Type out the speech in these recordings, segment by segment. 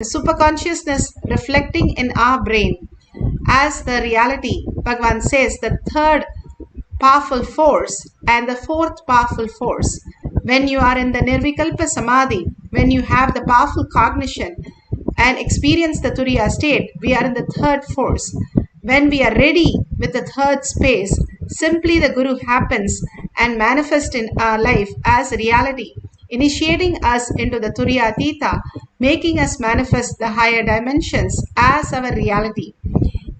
the superconsciousness reflecting in our brain as the reality. Bhagavan says the third powerful force and the fourth powerful force. When you are in the Nirvikalpa Samadhi, when you have the powerful cognition and experience the Turiya state, we are in the third force. When we are ready with the third space, simply the Guru happens and manifests in our life as reality, initiating us into the Turiya Atita, making us manifest the higher dimensions as our reality.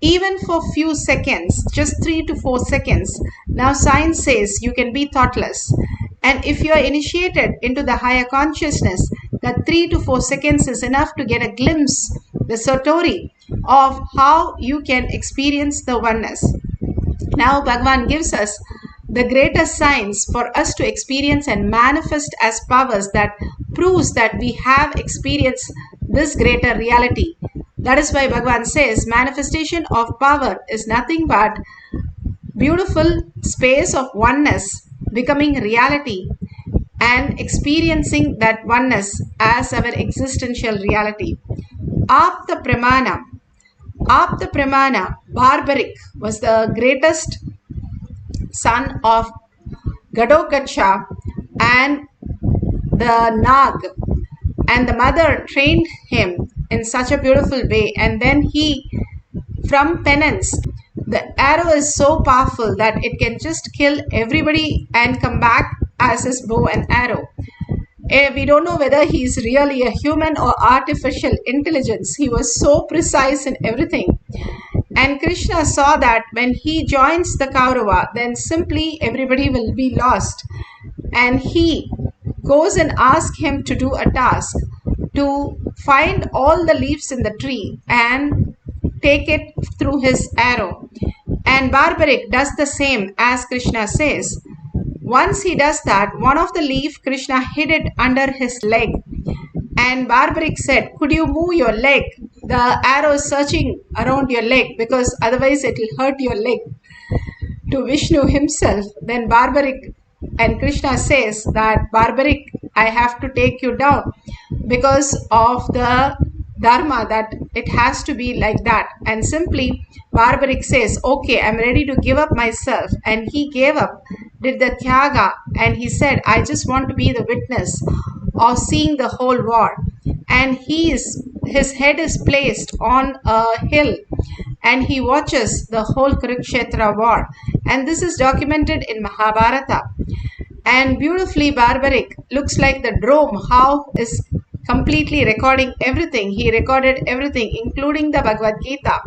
Even for few seconds, just 3 to 4 seconds, now science says you can be thoughtless. And if you are initiated into the higher consciousness, that 3 to 4 seconds is enough to get a glimpse, the satori, of how you can experience the oneness. Now Bhagavan gives us the greatest signs for us to experience and manifest as powers that proves that we have experienced this greater reality. That is why Bhagavan says manifestation of power is nothing but beautiful space of oneness becoming reality and experiencing that oneness as our existential reality. Apta Pramana. Apta Pramana, barbaric, was the greatest son of Gadokacha and the Nag, and the mother trained him in such a beautiful way, and then he, from penance, the arrow is so powerful that it can just kill everybody and come back as his bow and arrow. We don't know whether he's really a human or artificial intelligence. He was so precise in everything. And Krishna saw that when he joins the Kaurava, then simply everybody will be lost. And he goes and asks him to do a task, to find all the leaves in the tree and take it through his arrow. And Barbaric does the same as Krishna says. Once he does that, one of the leaf, Krishna hid it under his leg. And Barbaric said, could you move your leg? The arrow is searching around your leg because otherwise it will hurt your leg. To Vishnu himself, then Barbaric and Krishna says that Barbaric, I have to take you down because of the dharma that it has to be like that. And simply Barbaric says, okay, I'm ready to give up myself. And he gave up, did the tyaga, and he said, I just want to be the witness of seeing the whole war. And his head is placed on a hill and he watches the whole Kurukshetra war. And this is documented in Mahabharata. And beautifully Barbaric looks like the drone, how is completely recording everything. He recorded everything, including the Bhagavad Gita.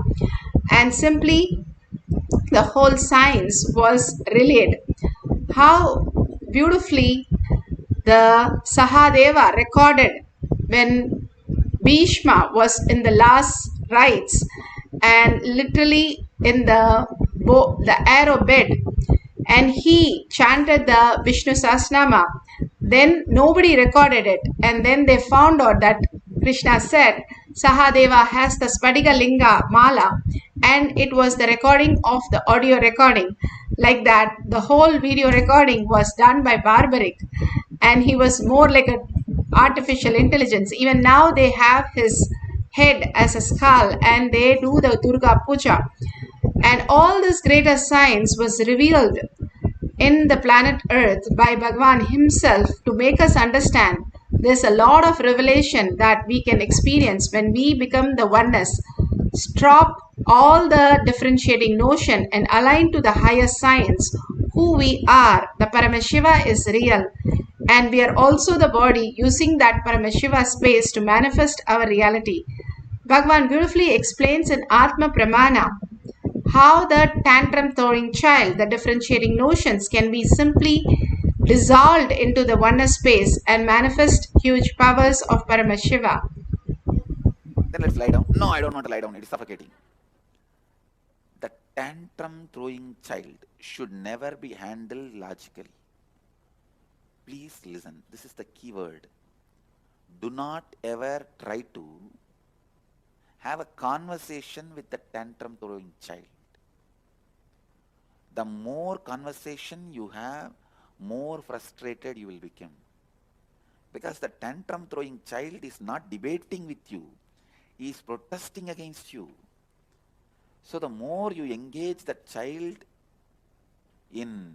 And simply the whole science was relayed. How beautifully the Sahadeva recorded when Bhishma was in the last rites and literally in the arrow bed, and he chanted the Vishnu Sahasranama. Then nobody recorded it, and then they found out that Krishna said Sahadeva has the Spadiga Linga Mala, and it was the recording of the audio recording. Like that, the whole video recording was done by Barbaric, and he was more like an artificial intelligence. Even now they have his head as a skull and they do the Durga Puja. And all this greater science was revealed in the planet Earth by Bhagavan himself to make us understand there's a lot of revelation that we can experience when we become the oneness. Stop all the differentiating notion and align to the higher science. Who we are, the Paramashiva is real. And we are also the body using that Paramashiva space to manifest our reality. Bhagavan beautifully explains in Atma Pramana how the tantrum throwing child, the differentiating notions can be simply dissolved into the oneness space and manifest huge powers of Paramashiva. Then let's lie down. No, I don't want to lie down. It is suffocating. The tantrum throwing child should never be handled logically. Please listen. This is the key word. Do not ever try to have a conversation with the tantrum throwing child. The more conversation you have, more frustrated you will become. Because the tantrum throwing child is not debating with you. is protesting against you. So the more you engage the child in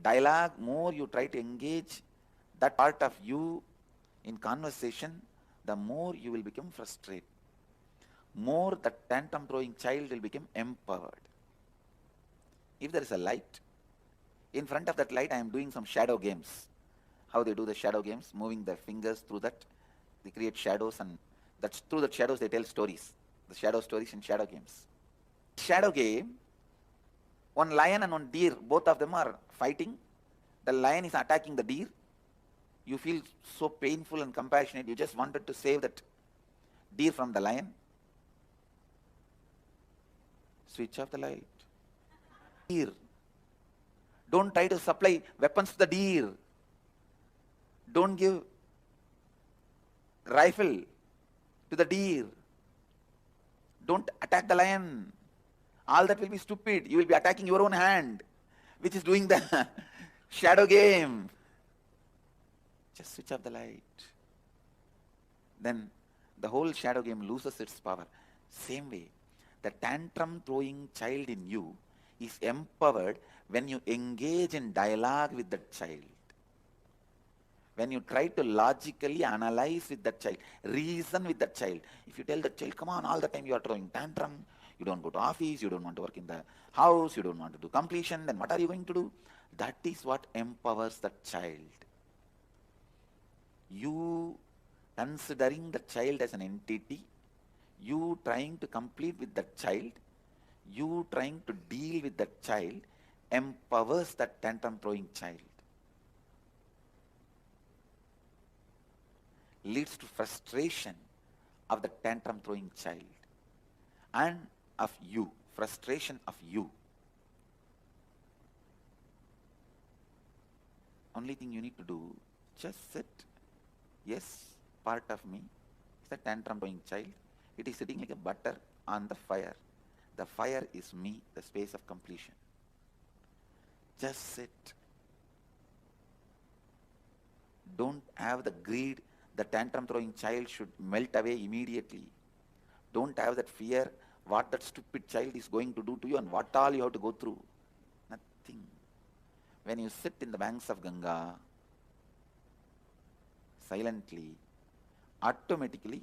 dialogue, more you try to engage that part of you in conversation, the more you will become frustrated. More the tantrum throwing child will become empowered. If there is a light, in front of that light I am doing some shadow games. How they do the shadow games, moving their fingers through that, they create shadows, and that's through the shadows they tell stories. The shadow stories and shadow games. Shadow game, one lion and one deer, both of them are fighting. The lion is attacking the deer. You feel so painful and compassionate, you just wanted to save that deer from the lion. Switch off the light. Deer. Don't try to supply weapons to the deer. Don't give rifle to the deer. Don't attack the lion. All that will be stupid. You will be attacking your own hand, which is doing the shadow game. Just switch off the light. Then the whole shadow game loses its power. Same way, the tantrum throwing child in you is empowered when you engage in dialogue with that child. When you try to logically analyze with that child, reason with that child. If you tell that child, come on, all the time you are throwing tantrum, you don't go to office, you don't want to work in the house, you don't want to do completion, then what are you going to do? That is what empowers that child. You considering the child as an entity, you trying to complete with that child, you trying to deal with that child, empowers that tantrum throwing child. Leads to frustration of the tantrum throwing child and of you, frustration of you. Only thing you need to do, just sit. Yes, part of me is the tantrum throwing child. It is sitting like a butter on the fire. The fire is me, the space of completion. Just sit. Don't have the greed. The tantrum throwing child should melt away immediately. Don't have that fear what that stupid child is going to do to you and what all you have to go through. Nothing. When you sit in the banks of Ganga, silently, automatically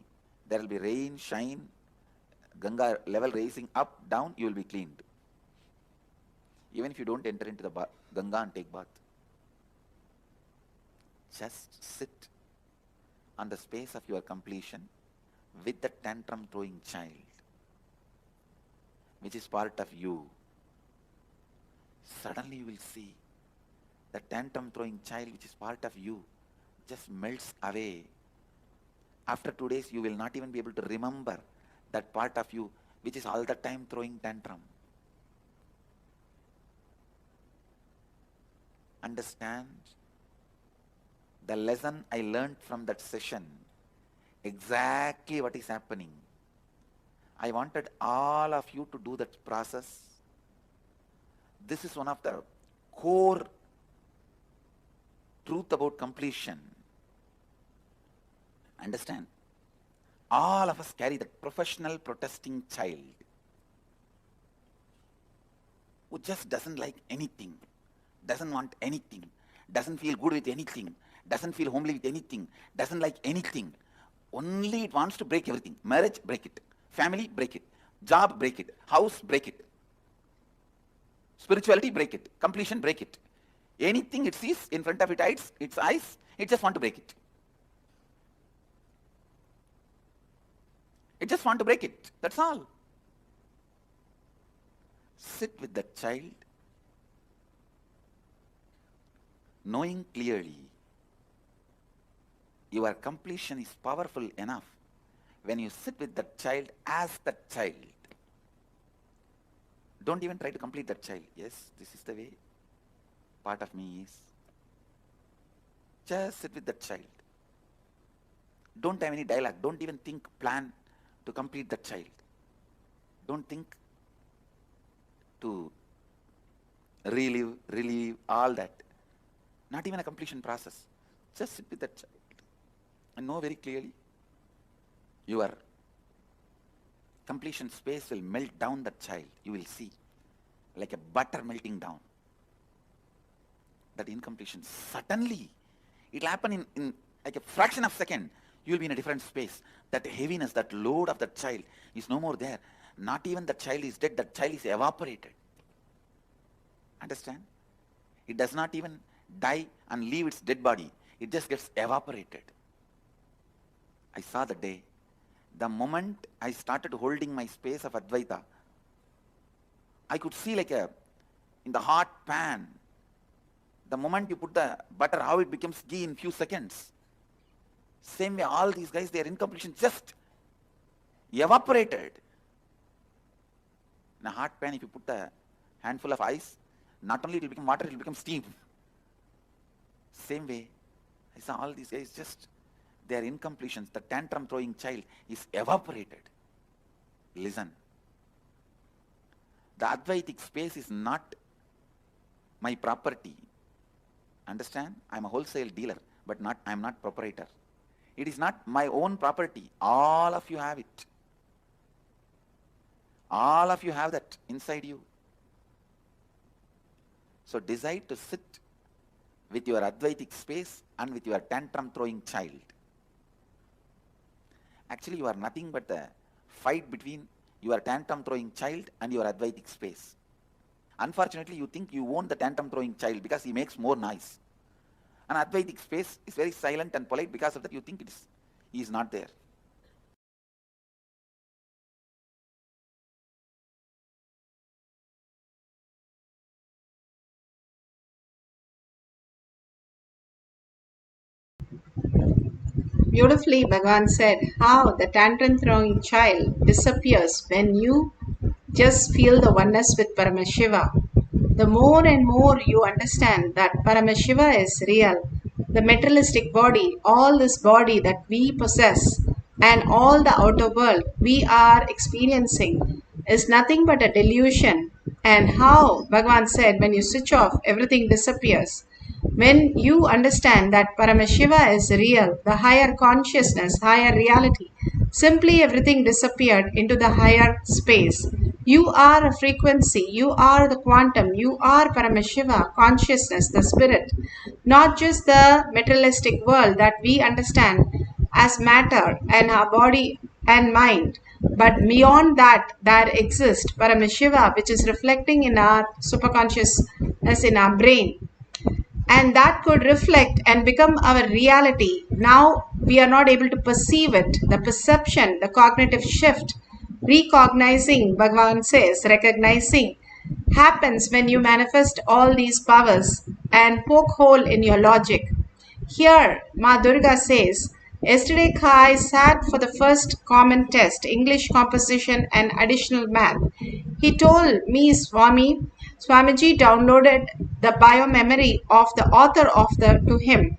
there will be rain, shine, Ganga level raising up, down, you will be cleaned. Even if you don't enter into the Ganga and take bath. Just sit on the space of your completion with the tantrum throwing child, which is part of you. Suddenly you will see the tantrum throwing child, which is part of you, just melts away. After 2 days, you will not even be able to remember that part of you, which is all the time throwing tantrum. Understand the lesson I learned from that session, exactly what is happening. I wanted all of you to do that process. This is one of the core truth about completion. Understand? All of us carry that professional protesting child who just doesn't like anything, doesn't want anything, doesn't feel good with anything, doesn't feel homely with anything, doesn't like anything. Only it wants to break everything. Marriage, break it. Family, break it. Job, break it. House, break it. Spirituality, break it. Completion, break it. Anything it sees in front of its eyes, it just want to break it. It just want to break it. That's all. Sit with that child, knowing clearly your completion is powerful enough when you sit with that child as that child. Don't even try to complete that child. Yes, this is the way part of me is. Just sit with that child. Don't have any dialogue. Don't even think, plan to complete that child. Don't think to relieve, all that. Not even a completion process. Just sit with that child and know very clearly your completion space will melt down that child. You will see, like a butter melting down. That incompletion, suddenly, it will happen in like a fraction of a second. You will be in a different space. That heaviness, that load of that child is no more there. Not even the child is dead, that child is evaporated. Understand? It does not even die and leave its dead body. It just gets evaporated. I saw the day. The moment I started holding my space of Advaita, I could see like in the hot pan, the moment you put the butter, how it becomes ghee in few seconds. Same way, all these guys, their incompletion just evaporated. In a hot pan, if you put a handful of ice, not only it will become water, it will become steam. Same way, I saw all these guys, just their incompletions, the tantrum throwing child is evaporated. Listen. The Advaitic space is not my property. Understand? I am a wholesale dealer, but I am not proprietor. It is not my own property. All of you have it. All of you have that inside you. So decide to sit with your Advaitic space and with your tantrum throwing child. Actually, you are nothing but the fight between your tantrum throwing child and your Advaitic space. Unfortunately, you think you own the tantrum throwing child because he makes more noise. An Advaitic space is very silent and polite. Because of that, you think he is not there. Beautifully, Bhagavan said how the tantrum throwing child disappears when you just feel the oneness with Paramashiva. The more and more you understand that Paramashiva is real, the materialistic body, all this body that we possess, and all the outer world we are experiencing is nothing but a delusion. And how Bhagavan said, when you switch off, everything disappears. When you understand that Paramashiva is real, the higher consciousness, higher reality, simply everything disappeared into the higher space. You are a frequency, you are the quantum, you are Paramashiva, consciousness, the spirit, not just the materialistic world that we understand as matter and our body and mind. But beyond that, there exists Paramashiva, which is reflecting in our superconsciousness, in our brain. And that could reflect and become our reality. Now we are not able to perceive it. The perception, the cognitive shift, recognizing, Bhagavan says, recognizing, happens when you manifest all these powers and poke hole in your logic. Here, Ma Durga says, yesterday Kai sat for the first common test, English composition and additional math. He told me Swamiji downloaded the biomemory of the author to him.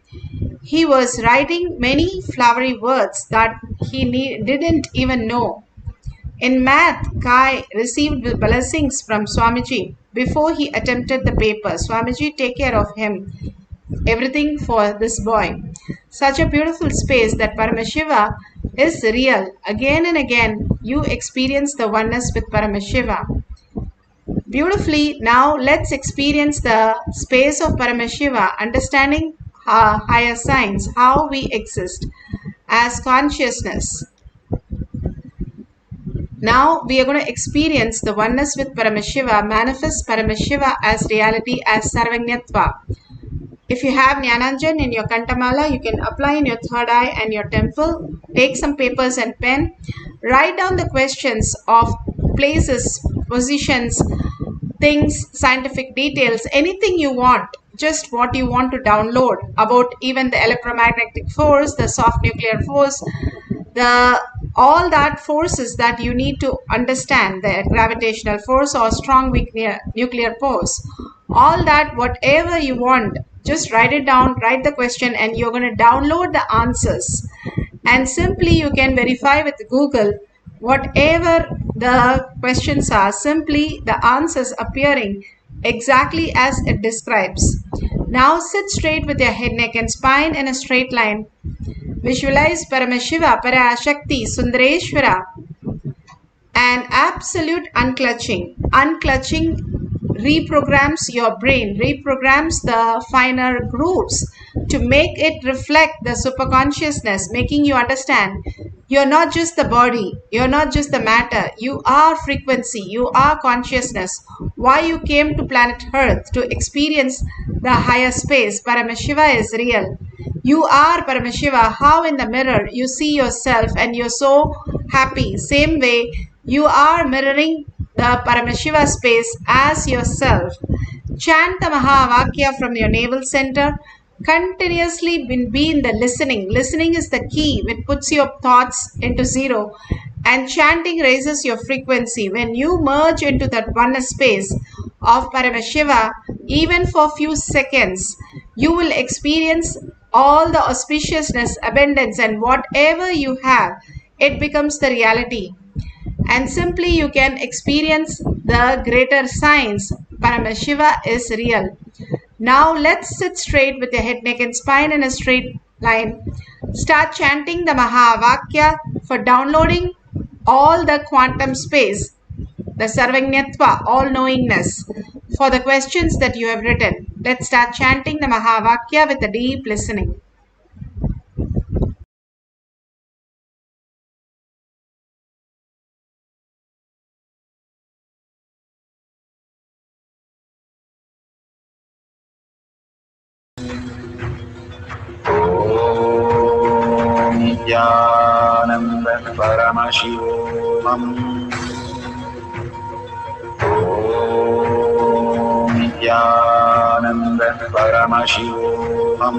He was writing many flowery words that he didn't even know. In math, Kai received blessings from Swamiji before he attempted the paper. Swamiji, take care of him. Everything for this boy. Such a beautiful space that Paramashiva is real. Again and again, you experience the oneness with Paramashiva. Beautifully, now let's experience the space of Paramashiva, understanding higher science, how we exist as consciousness. Now we are going to experience the oneness with Paramashiva, manifest Paramashiva as reality, as Sarvagnyatva. If you have Jnananjan in your Kantamala, you can apply in your third eye and your temple. Take some papers and pen. Write down the questions of places, positions, things, scientific details, anything you want. Just what you want to download about even the electromagnetic force, the soft nuclear force, all that forces that you need to understand, the gravitational force or strong weak nuclear force. All that, whatever you want, just write it down, write the question, and you're going to download the answers. And simply you can verify with Google whatever the questions are, simply the answers appearing exactly as it describes. Now sit straight with your head, neck and spine in a straight line. Visualize Paramashiva, Parashakti, Sundareshwara and absolute unclutching. Unclutching reprograms your brain, reprograms the finer grooves to make it reflect the superconsciousness, making you understand you're not just the body, you're not just the matter, you are frequency, you are consciousness. Why you came to planet Earth to experience the higher space. Paramashiva is real. You are Paramashiva. How in the mirror you see yourself and you're so happy. Same way you are mirroring the Paramashiva space as yourself. Chant the Mahavakya from your navel center. Continuously be in the listening. Listening is the key which puts your thoughts into zero. And chanting raises your frequency. When you merge into that oneness space of Paramashiva, even for few seconds, you will experience all the auspiciousness, abundance, and whatever you have, it becomes the reality. And simply you can experience the greater science. Paramashiva is real. Now let's sit straight with your head, neck, and spine in a straight line. Start chanting the Mahavakya for downloading all the quantum space, the Sarvajñatva, all-knowingness, for the questions that you have written. Let's start chanting the Mahavakya with a deep listening. Nithyananda Paramashivoham. Nithyananda Paramashivoham.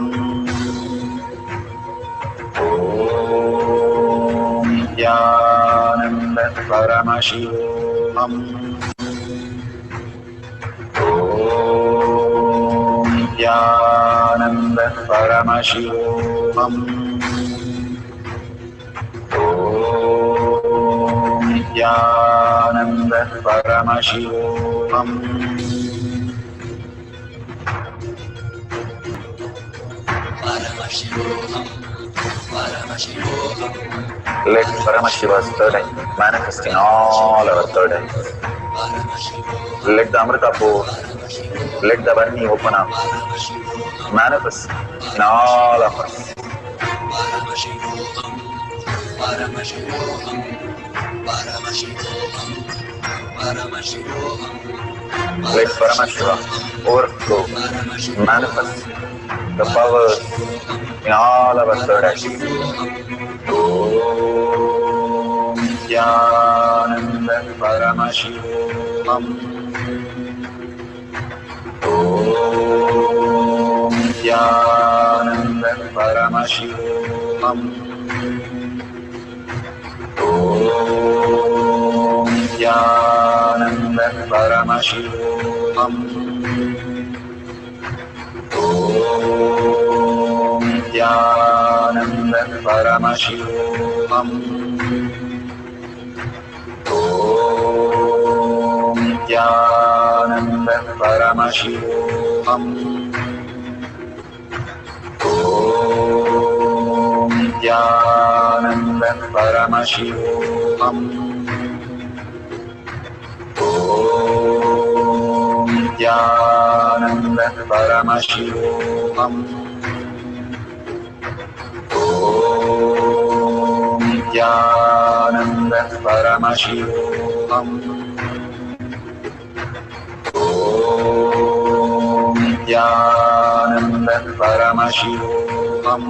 Nithyananda Paramashivoham. Nithyananda Paramashivoham. Nithyananda Paramashivoham. Let Paramashiva's third eye manifest in all our third eyes. Let the Amrita pour, let the Varni open up, manifest in all of us. Let Paramashiva overflow, manifest the powers in all our third eyes. Om Nithyananda Paramashivoham. Om Nithyananda Paramashivoham. Om Nithyananda Paramashivoham. Om Nithyananda Paramashivoham. Om Nithyananda Paramashivoham. Om Nithyananda Paramashivoham. Om Nithyananda Paramashivoham. Om Nithyananda Paramashivoham. Om Nithyananda Paramashivoham.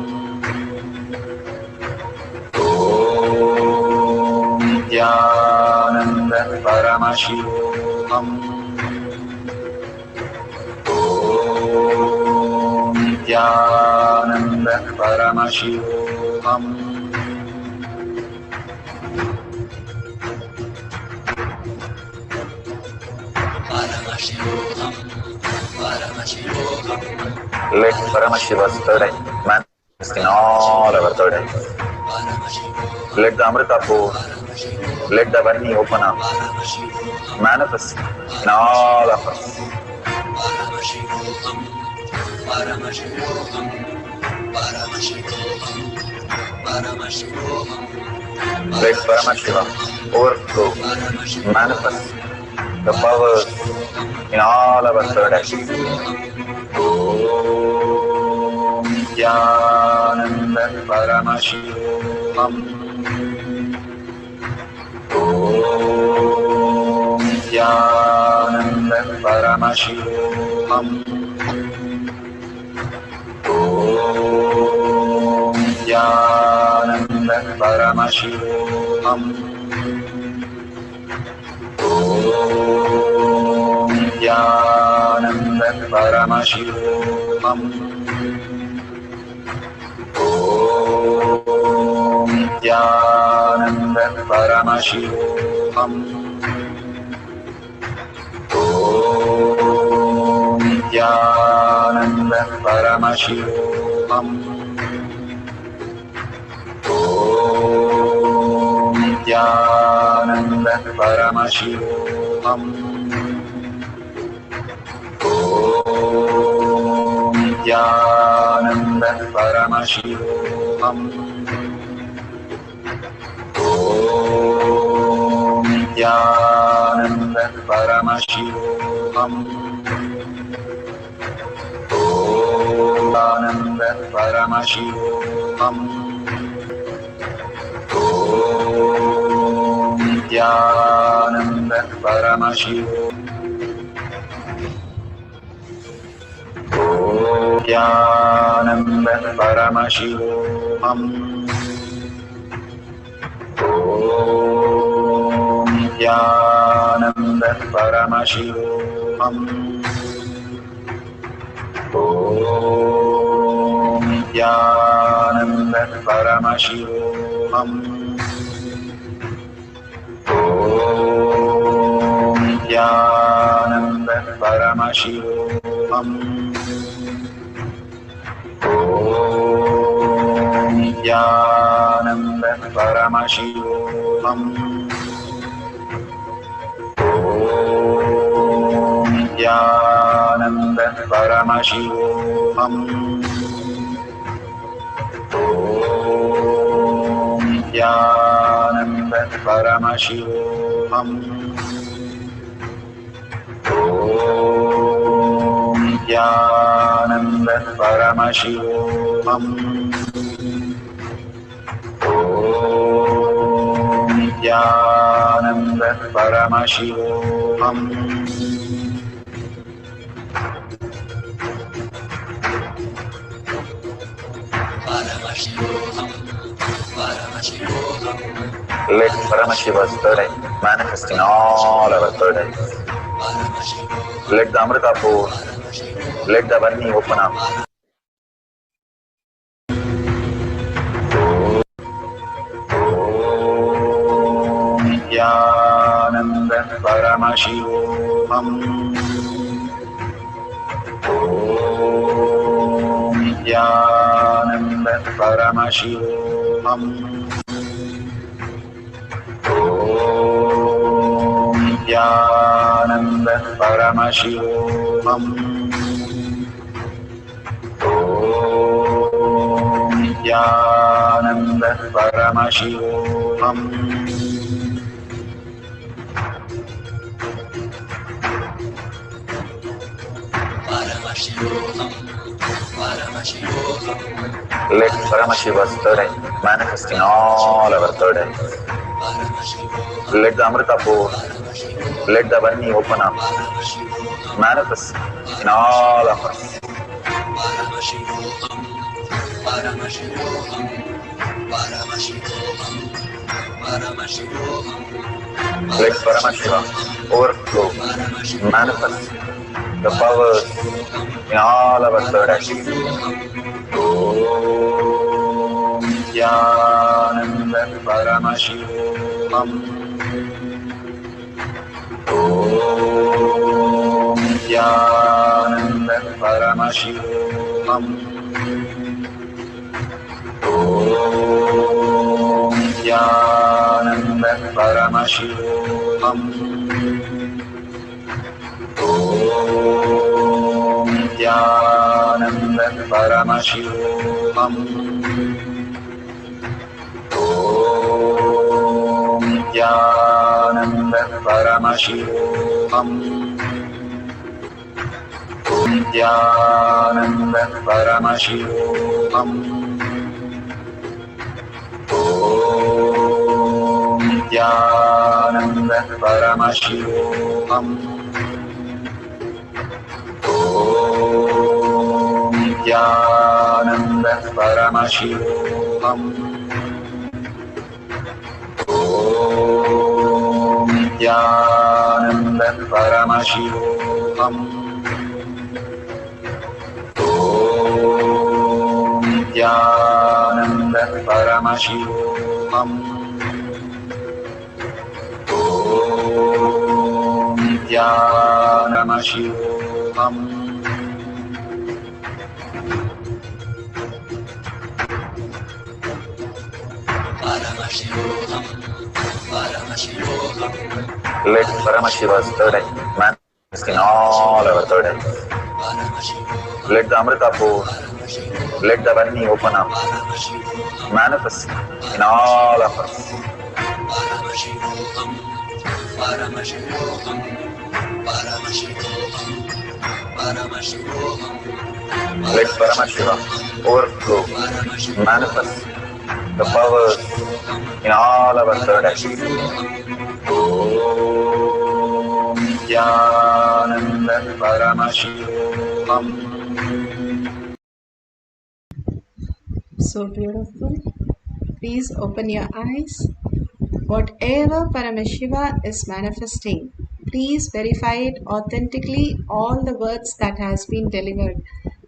Om Nithyananda Paramashivoham. Om Nithyananda Paramashivoham. Let Paramashiva's third eye manifest in all our third eyes. Let the Amrita pour, let the Varni open up, manifest in all of us. Let Paramashivoham overflow, manifest the powers in all our third eye. Om Nithyananda Paramashivam. Om Nithyananda Paramashivam. Om Nithyananda Paramashivam. Om Nithyananda Paramashivam. Om Nithyananda Paramashivoham. Om Nithyananda Paramashivoham. Om Nithyananda Paramashivoham. Om Nithyananda Paramashivoham. Om Nithyananda Paramashivoham. Om Nithyananda Paramashivoham. Om Nithyananda Paramashivoham. Nithyananda Paramashivoham. Om Nithyananda Paramashivoham. Om Nithyananda Paramashivoham. Om Nithyananda Paramashivoham. Om Nithyananda Paramashivoham. Om Nithyananda Paramashivoham. Om Nithyananda Paramashivoham. Om Nithyananda Paramashivoham. Om Nithyananda Paramashivoham. Let Paramashiva's third eye manifest in all our third eyes. Let the Amrita pour, let the Varni open up. Om Nithyananda Paramashivoham. Om Nithyananda Paramashivoham. Om Nithyananda Paramashivoham. Om Nithyananda Paramashivoham. Let Paramashiva's third eye manifest in all our third eyes. Let the Amrita pour, let the Varni open up, manifest in all of us. Let Paramashiva overflow, manifest the powers in all our third eyes. Om Nithyananda Paramashivoham. Om Nithyananda Paramashivoham. Om Nithyananda Paramashivoham. Om Nithyananda Paramashivoham. Om Nithyananda Paramashivoham. Nithyananda Paramashivoham. Om Nithyananda Paramashivoham. Om Nithyananda Paramashivoham. Om Nithyananda Paramashivoham. Om Nithyananda Paramashivoham. Om Nithyananda Paramashivoham. Paramashivoham. Paramashivoham. Let Paramashiva's third eye manifest in all our third eyes. Let the Amrita pour, let the Varni open up, manifest in all of us. Paramashivoham. Paramashivoham. Paramashivoham. Paramashivoham. Let Paramashiva overflow, manifest the powers in all our third eyes. Om Nithyananda Paramashivoham. So beautiful. Please open your eyes. Whatever Paramashiva is manifesting, please verify it authentically, all the words that has been delivered.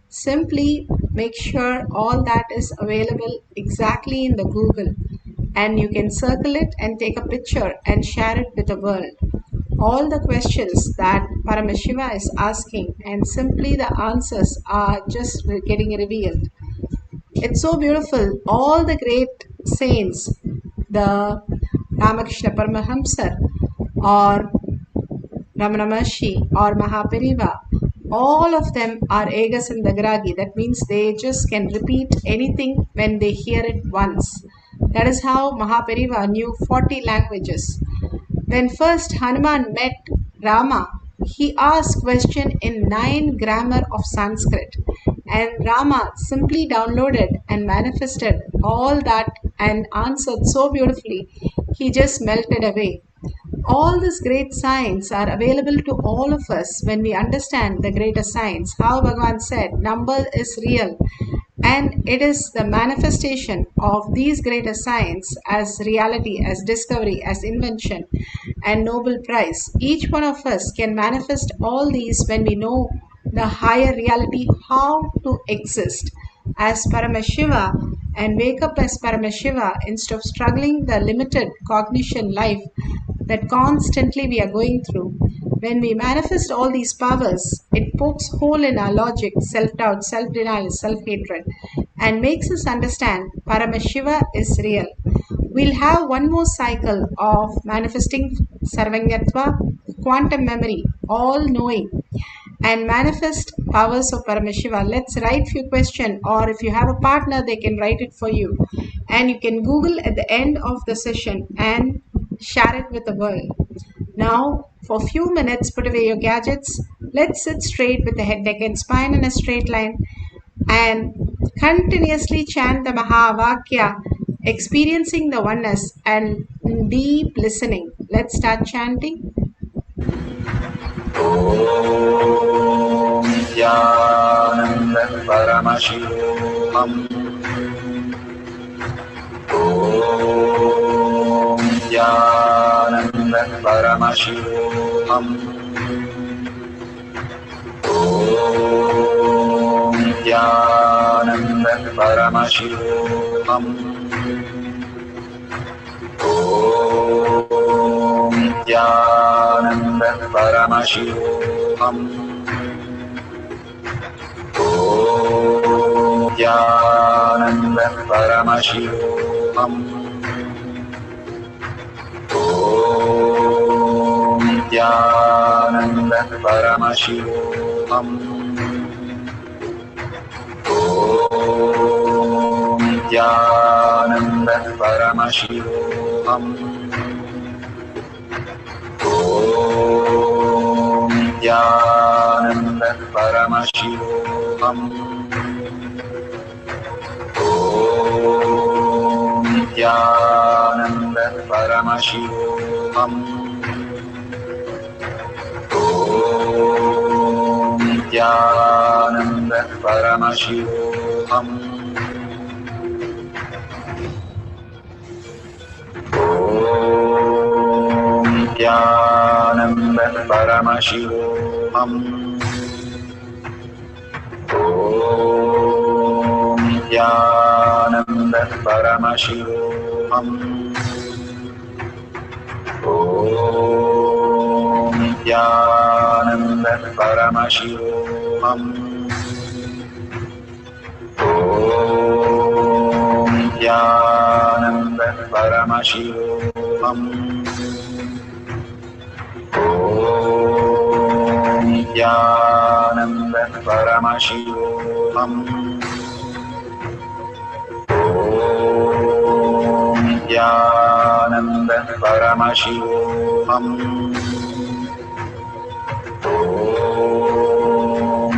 Simply make sure all that is available exactly in the Google, and you can circle it and take a picture and share it with the world. All the questions that Paramashiva is asking, and simply the answers are just getting revealed. It's so beautiful. All the great saints, the Ramakrishna Paramahamsar or Ramana Maharshi or Mahapariva, all of them are Egasandagragi. That means they just can repeat anything when they hear it once. That is how Mahapariva knew 40 languages. When first Hanuman met Rama, he asked question in 9 grammar of Sanskrit, and Rama simply downloaded and manifested all that and answered so beautifully, he just melted away. All these great signs are available to all of us when we understand the greater signs. How Bhagavan said, number is real. And it is the manifestation of these greater signs as reality, as discovery, as invention, and Nobel Prize. Each one of us can manifest all these when we know the higher reality, how to exist as Paramashiva and wake up as Paramashiva instead of struggling the limited cognition life that constantly we are going through. When we manifest all these powers, it pokes hole in our logic, self-doubt, self-denial, self-hatred, and makes us understand Paramashiva is real. We'll have one more cycle of manifesting Sarvangatva, quantum memory, all-knowing, and manifest powers of Paramashiva. Let's write few questions, or if you have a partner, they can write it for you. And you can Google at the end of the session and share it with the world. Now, for a few minutes, put away your gadgets. Let's sit straight with the head, neck, and spine in a straight line and continuously chant the Mahavakya, experiencing the oneness and deep listening. Let's start chanting. Om Nithyananda Paramashivoham. Om Nithyananda Paramashivoham. Om Nithyananda Paramashivoham. Om Nithyananda Paramashivoham. Om Nithyananda Paramashivoham. Om Nithyananda Paramashivoham. Om Nithyananda Paramashivoham. Nithyananda Paramashivoham. Om Nithyananda Paramashivoham. Om Nithyananda Paramashivoham. Om Nithyananda Paramashivoham. Om Nithyananda Paramashivoham. Om Nithyananda Paramashivoham. Om Nithyananda Paramashivoham. Om Nithyananda Paramashivoham. Om Nithyananda Paramashivoham. Om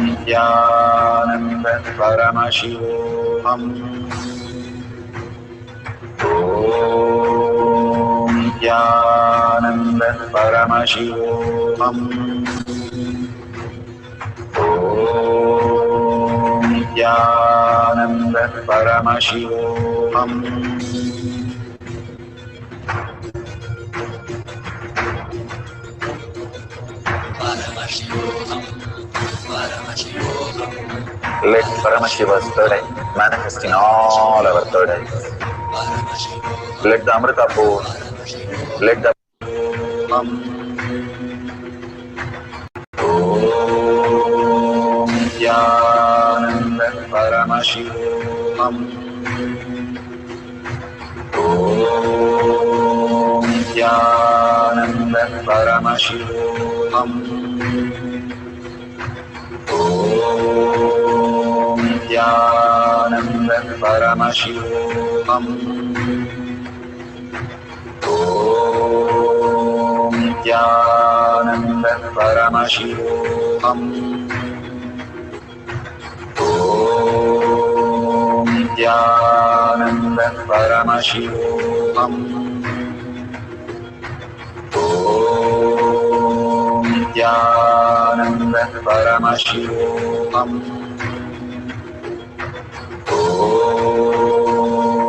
Nithyananda Paramashivoham. Om Nithyananda Paramashivoham. Om Nithyananda Paramashivoham. Let Paramashiva's third eye manifest in all our third eyes. Let the Amrita pour, let the Om Nithyananda Paramashivoham. Om Nithyananda Paramashivoham. Om Nithyananda Paramashivoham. Om Nithyananda Paramashivoham. Om Nithyananda Paramashivoham. Om Nithyananda Paramashivoham. Om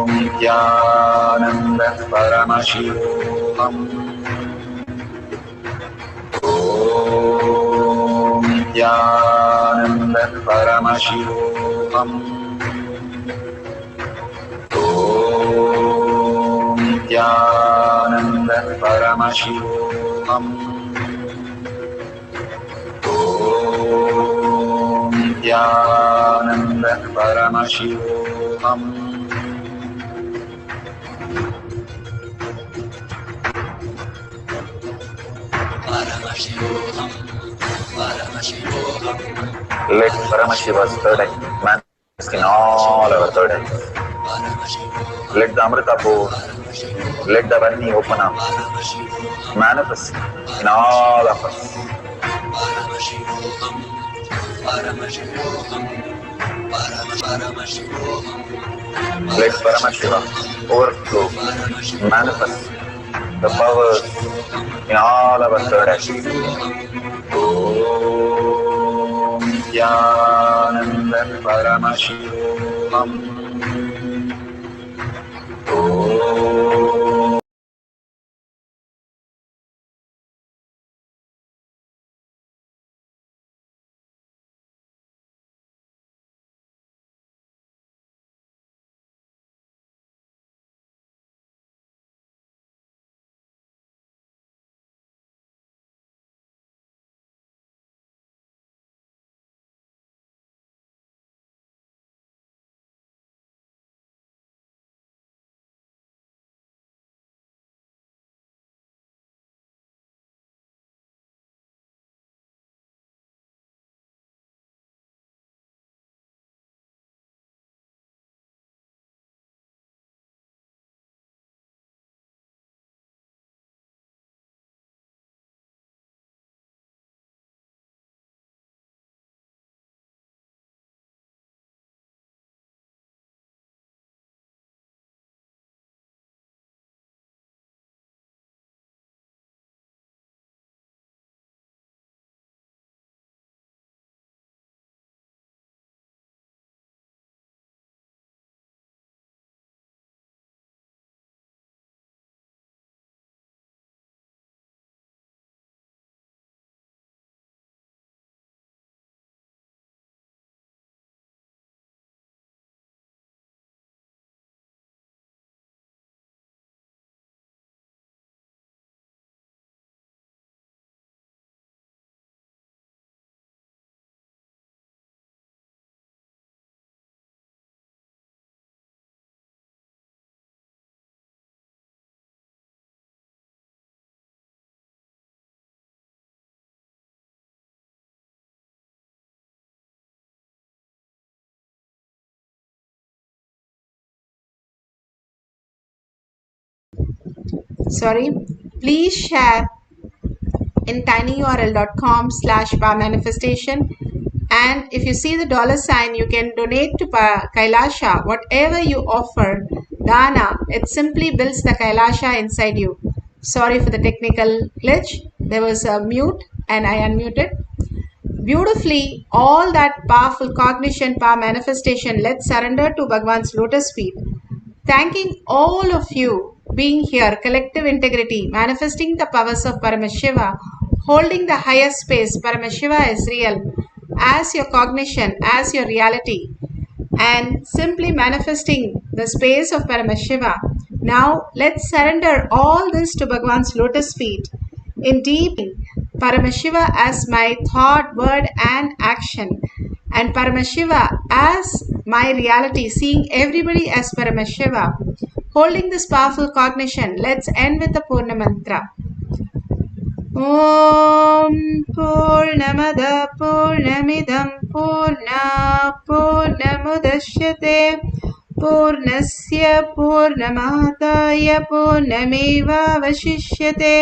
Nithyananda Paramashivoham. Om Nithyananda Paramashivoham. Om Nithyananda Paramashivoham. Om Nithyananda Paramashivoham. Let Paramashiva's third eye manifest in all our third eyes. Let the Amrita pour, let the Varni open up, manifest in all of us. Let Paramashiva overflow, manifest the powers in all our third eyes. Om Nithyananda Paramashivoham. Om please share in tinyurl.com/powermanifestation. And if you see the $, you can donate to Kailasha. Whatever you offer, Dana, it simply builds the Kailasha inside you. Sorry for the technical glitch. There was a mute and I unmuted. Beautifully, all that powerful cognition, power manifestation, let's surrender to Bhagwan's lotus feet. Thanking all of you being here, collective integrity, manifesting the powers of Paramashiva, holding the higher space. Paramashiva is real as your cognition, as your reality, and simply manifesting the space of Paramashiva. Now let's surrender all this to Bhagwan's lotus feet in deep Paramashiva as my thought, word and action, and Paramashiva as my reality, seeing everybody as Paramashiva, holding this powerful cognition. Let's end with the Purna Mantra. Om Purnamada Purnamidam Purna Purnamudashyate Purnasya Purnamataya Purnameva Vashishyate.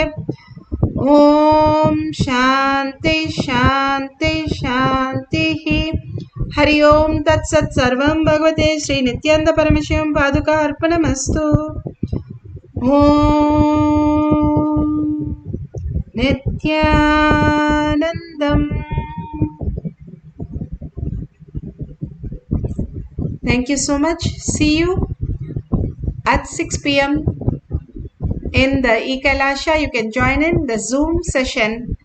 Om Shanti Shanti Shanti. Hari Om Tat Sat Sarvam Bhagavate Sri Nithyananda Paramashivam Paduka Arpanamastu. Om Nithyanandam. Thank you so much. See you at 6 p.m. in the Kailasha. You can join in the Zoom session